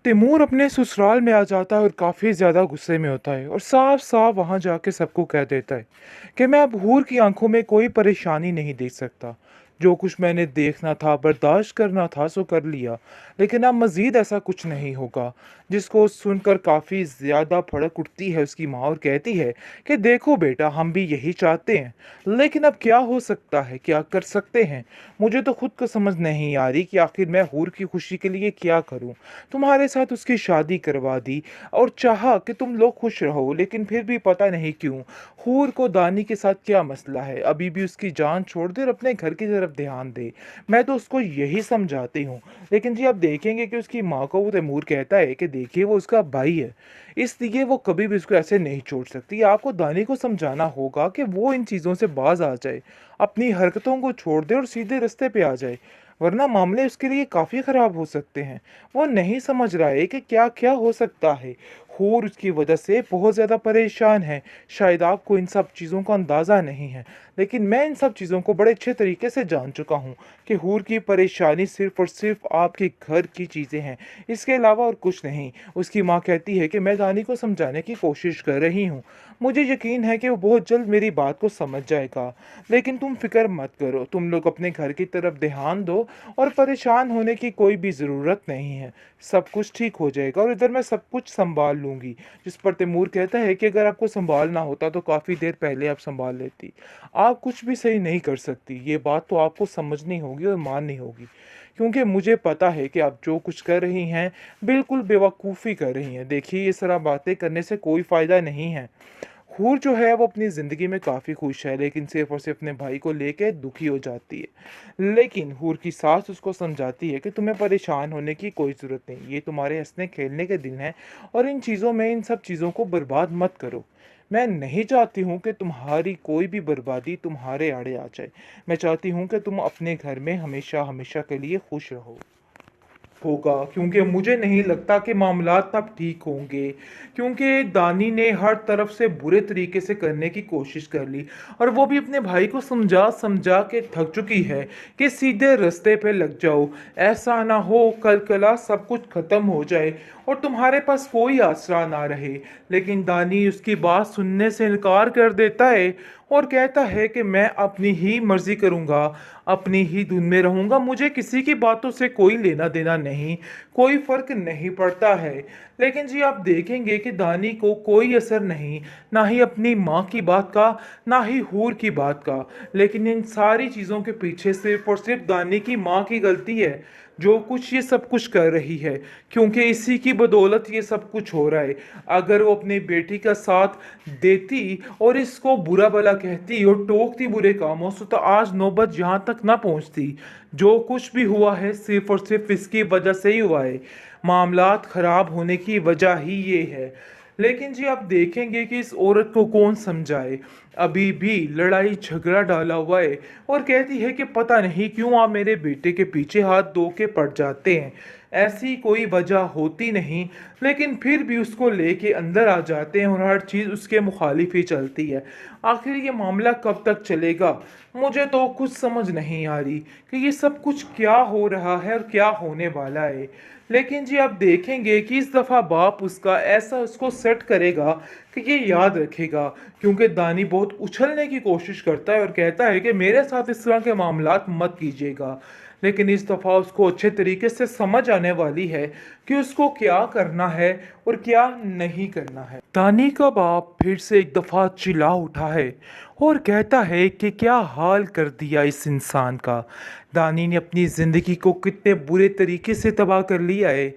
तैमूर अपने ससुराल में आ जाता है और काफ़ी ज़्यादा गुस्से में होता है और साफ साफ वहाँ जाके सबको कह देता है कि मैं अब हूर की आंखों में कोई परेशानी नहीं देख सकता। जो कुछ मैंने देखना था, बर्दाश्त करना था, सो कर लिया। लेकिन अब मज़ीद ऐसा कुछ नहीं होगा। जिसको सुनकर काफ़ी ज़्यादा भड़क उठती है उसकी माँ और कहती है कि देखो बेटा, हम भी यही चाहते हैं, लेकिन अब क्या हो सकता है, क्या कर सकते हैं। मुझे तो खुद को समझ नहीं आ रही कि आखिर मैं हूर की खुशी के लिए क्या करूं। तुम्हारे साथ उसकी शादी करवा दी और चाहा कि तुम लोग खुश रहो, लेकिन फिर भी पता नहीं क्यों हूर को दानी के साथ क्या मसला है। अभी भी उसकी जान छोड़ दे और अपने घर की तरफ ध्यान दे। मैं तो उसको यही समझाती हूँ, लेकिन जी आप देखेंगे कि उसकी माँ को वो तैमूर कहता है कि देखिए वो उसका भाई है, इसलिए वो कभी भी उसको ऐसे नहीं छोड़ सकती। आपको दानी को समझाना होगा कि वो इन चीज़ों से बाज आ जाए, अपनी हरकतों को छोड़ दे और सीधे रास्ते पे आ जाए, वरना मामले उसके लिए काफ़ी ख़राब हो सकते हैं। वो नहीं समझ रहा है कि क्या क्या हो सकता है। हूर उसकी वजह से बहुत ज़्यादा परेशान है। शायद आपको इन सब चीज़ों का अंदाज़ा नहीं है, लेकिन मैं इन सब चीज़ों को बड़े अच्छे तरीके से जान चुका हूँ कि हूर की परेशानी सिर्फ़ और सिर्फ़ आपके घर की चीज़ें हैं, इसके अलावा और कुछ नहीं। उसकी माँ कहती है कि मैं दानी को समझाने की कोशिश कर रही हूँ। मुझे यकीन है कि वो बहुत जल्द मेरी बात को समझ जाएगा। लेकिन तुम फ़िक्र मत करो, तुम लोग अपने घर की तरफ ध्यान दो और परेशान होने की कोई भी ज़रूरत नहीं है। सब कुछ ठीक हो जाएगा और इधर मैं सब कुछ सँभाल लूँगी। जिस पर तैमूर कहता है कि अगर आपको सँभालना होता तो काफ़ी देर पहले आप सँभाल लेती। आप कुछ भी सही नहीं कर सकती, ये बात तो आपको समझनी होगी और माननी होगी। क्योंकि मुझे पता है कि आप जो कुछ कर रही हैं, बिल्कुल बेवकूफ़ी कर रही हैं। देखिए, ये सारा बातें करने से कोई फ़ायदा नहीं है। हूर जो है वो अपनी ज़िंदगी में काफ़ी खुश है, लेकिन सिर्फ़ और सिर्फ़ अपने भाई को लेके दुखी हो जाती है। लेकिन हूर की सास उसको समझाती है कि तुम्हें परेशान होने की कोई ज़रूरत नहीं, ये तुम्हारे हँसने खेलने के दिन हैं और इन चीज़ों में इन सब चीज़ों को बर्बाद मत करो। मैं नहीं चाहती हूँ कि तुम्हारी कोई भी बर्बादी तुम्हारे आड़े आ जाए। मैं चाहती हूँ कि तुम अपने घर में हमेशा हमेशा के लिए खुश रहो। होगा, क्योंकि मुझे नहीं लगता कि मामलात अब ठीक होंगे, क्योंकि दानी ने हर तरफ से बुरे तरीके से करने की कोशिश कर ली और वो भी अपने भाई को समझा समझा के थक चुकी है कि सीधे रास्ते पे लग जाओ। ऐसा ना हो कल कला सब कुछ खत्म हो जाए और तुम्हारे पास कोई आसरा ना रहे। लेकिन दानी उसकी बात सुनने से इनकार कर देता है और कहता है कि मैं अपनी ही मर्जी करूँगा, अपनी ही धुन में रहूँगा, मुझे किसी की बातों से कोई लेना देना नहीं, कोई फ़र्क नहीं पड़ता है। लेकिन जी आप देखेंगे कि दानी को कोई असर नहीं, ना ही अपनी माँ की बात का, ना ही हूर की बात का। लेकिन इन सारी चीज़ों के पीछे सिर्फ़ और सिर्फ़ दानी की माँ की गलती है, जो कुछ ये सब कुछ कर रही है, क्योंकि इसी की बदौलत ये सब कुछ हो रहा है। अगर वो अपनी बेटी का साथ देती और इसको बुरा भला कहती और टोकती बुरे कामों से, तो आज नौबत यहाँ तक ना पहुँचती। जो कुछ भी हुआ है सिर्फ और सिर्फ इसकी वजह से ही हुआ है। मामलात खराब होने की वजह ही ये है। लेकिन जी आप देखेंगे कि इस औरत को कौन समझाए। अभी भी लड़ाई झगड़ा डाला हुआ है और कहती है कि पता नहीं क्यों आप मेरे बेटे के पीछे हाथ धो के पड़ जाते हैं। ऐसी कोई वजह होती नहीं, लेकिन फिर भी उसको लेके अंदर आ जाते हैं और हर चीज़ उसके मुखालिफ ही चलती है। आखिर ये मामला कब तक चलेगा? मुझे तो कुछ समझ नहीं आ रही कि ये सब कुछ क्या हो रहा है और क्या होने वाला है। लेकिन जी आप देखेंगे कि इस दफ़ा बाप उसका ऐसा उसको सेट करेगा कि ये याद रखेगा, क्योंकि दानी बहुत उछलने की कोशिश करता है और कहता है कि मेरे साथ इस तरह के मामलात मत कीजिएगा। लेकिन इस दफ़ा उसको अच्छे तरीके से समझ आने वाली है कि उसको क्या करना है और क्या नहीं करना है। दानी का बाप फिर से एक दफ़ा चिल्ला उठा है और कहता है कि क्या हाल कर दिया इस इंसान का। दानी ने अपनी ज़िंदगी को कितने बुरे तरीके से तबाह कर लिया है।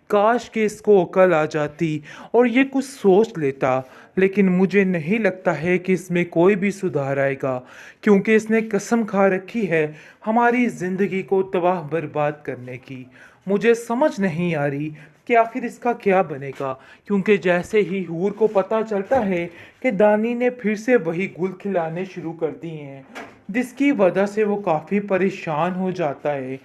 काश कि इसको अकल आ जाती और ये कुछ सोच लेता, लेकिन मुझे नहीं लगता है कि इसमें कोई भी सुधार आएगा, क्योंकि इसने कसम खा रखी है हमारी ज़िंदगी को तबाह बर्बाद करने की। मुझे समझ नहीं आ रही कि आखिर इसका क्या बनेगा, क्योंकि जैसे ही हूर को पता चलता है कि दानी ने फिर से वही गुल खिलाने शुरू कर दिए हैं, जिसकी वजह से वो काफ़ी परेशान हो जाता है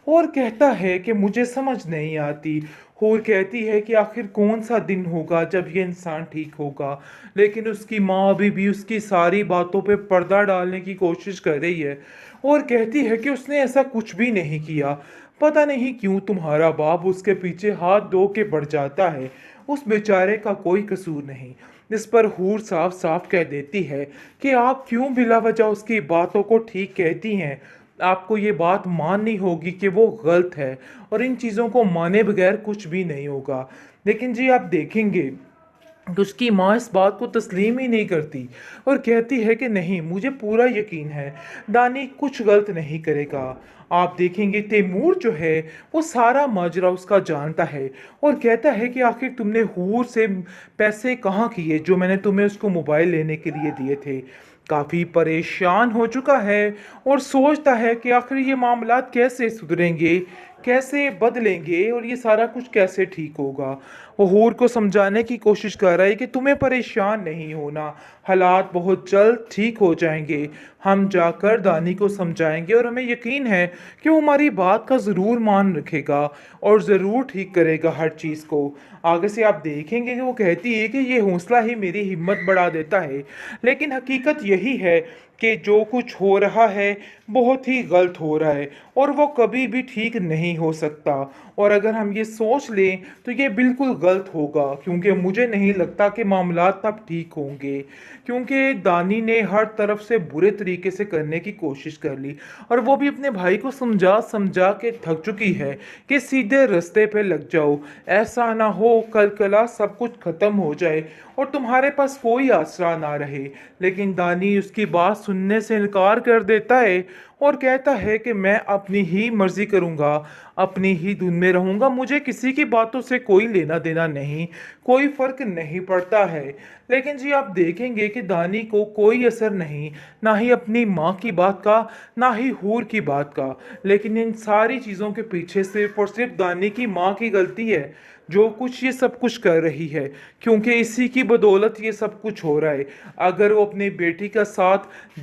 और कहता है कि मुझे समझ नहीं आती। हूर कहती है कि आखिर कौन सा दिन होगा जब ये इंसान ठीक होगा, लेकिन उसकी माँ अभी भी उसकी सारी बातों पे पर्दा डालने की कोशिश कर रही है और कहती है कि उसने ऐसा कुछ भी नहीं किया। पता नहीं क्यों तुम्हारा बाप उसके पीछे हाथ धो के बढ़ जाता है। उस बेचारे का कोई कसूर नहीं। इस पर हूर साफ साफ कह देती है कि आप क्यों बिला वजह उसकी बातों को ठीक कहती हैं। आपको ये बात माननी होगी कि वो गलत है और इन चीज़ों को माने बगैर कुछ भी नहीं होगा। लेकिन जी आप देखेंगे कि उसकी माँ इस बात को तस्लीम ही नहीं करती और कहती है कि नहीं, मुझे पूरा यकीन है दानी कुछ गलत नहीं करेगा। आप देखेंगे तैमूर जो है वो सारा माजरा उसका जानता है और कहता है कि आखिर तुमने हूर से पैसे कहाँ किए जो मैंने तुम्हें उसको मोबाइल लेने के लिए दिए थे। काफ़ी परेशान हो चुका है और सोचता है कि आखिर ये मामलात कैसे सुधरेंगे, कैसे बदलेंगे और ये सारा कुछ कैसे ठीक होगा। वो हूर को समझाने की कोशिश कर रहा है कि तुम्हें परेशान नहीं होना, हालात बहुत जल्द ठीक हो जाएंगे। हम जाकर दानी को समझाएंगे और हमें यकीन है कि वो हमारी बात का ज़रूर मान रखेगा और ज़रूर ठीक करेगा हर चीज़ को। आगे से आप देखेंगे कि वो कहती है कि ये हौसला ही मेरी हिम्मत बढ़ा देता है, लेकिन हकीकत यही है कि जो कुछ हो रहा है बहुत ही गलत हो रहा है और वो कभी भी ठीक नहीं हो सकता। और अगर हम ये सोच लें तो ये बिल्कुल गलत होगा, क्योंकि मुझे नहीं लगता कि मामलात तब ठीक होंगे, क्योंकि दानी ने हर तरफ से बुरे तरीके से करने की कोशिश कर ली और वो भी अपने भाई को समझा समझा के थक चुकी है कि सीधे रास्ते पे लग जाओ, ऐसा ना हो कल कला सब कुछ खत्म हो जाए और तुम्हारे पास कोई आसरा ना रहे। लेकिन दानी उसकी बात सुनने से इनकार कर देता है और कहता है कि मैं अपनी ही मर्जी करूँगा, अपनी ही धुन में रहूँगा, मुझे किसी की बातों से कोई लेना देना नहीं, कोई फ़र्क नहीं पड़ता है। लेकिन जी आप देखेंगे कि दानी को कोई असर नहीं, ना ही अपनी माँ की बात का, ना ही हूर की बात का। लेकिन इन सारी चीज़ों के पीछे सिर्फ और सिर्फ दानी की माँ की गलती है, जो कुछ ये सब कुछ कर रही है, क्योंकि इसी की बदौलत ये सब कुछ हो रहा है। अगर वो अपनी बेटी का साथ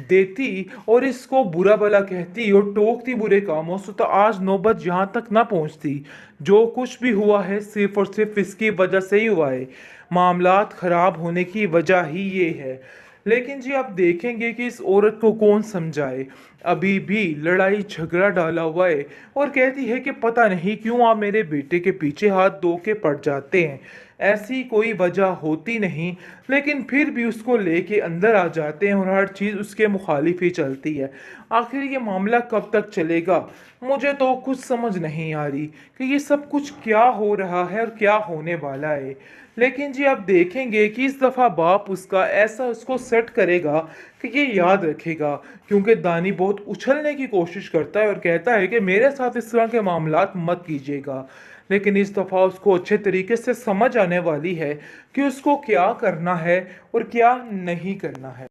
देती और इसको बुरा भला कहती और टोकती बुरे कामों से तो आज नौबत यहाँ तक ना पहुँचती। जो कुछ भी हुआ है सिर्फ और सिर्फ इसकी वजह से ही हुआ है। मामलात ख़राब होने की वजह ही ये है। लेकिन जी आप देखेंगे कि इस औरत को कौन समझाए, अभी भी लड़ाई झगड़ा डाला हुआ है और कहती है कि पता नहीं क्यों आप मेरे बेटे के पीछे हाथ धो के पड़ जाते हैं, ऐसी कोई वजह होती नहीं, लेकिन फिर भी उसको लेके अंदर आ जाते हैं और हर चीज़ उसके मुखालिफ ही चलती है। आखिर ये मामला कब तक चलेगा, मुझे तो कुछ समझ नहीं आ रही कि ये सब कुछ क्या हो रहा है और क्या होने वाला है। लेकिन जी आप देखेंगे कि इस दफ़ा बाप उसका ऐसा उसको सेट करेगा कि ये याद रखेगा, क्योंकि दानी बहुत उछलने की कोशिश करता है और कहता है कि मेरे साथ इस तरह के मामलात मत कीजिएगा। लेकिन इस दफ़ा उसको अच्छे तरीके से समझ आने वाली है कि उसको क्या करना है और क्या नहीं करना है।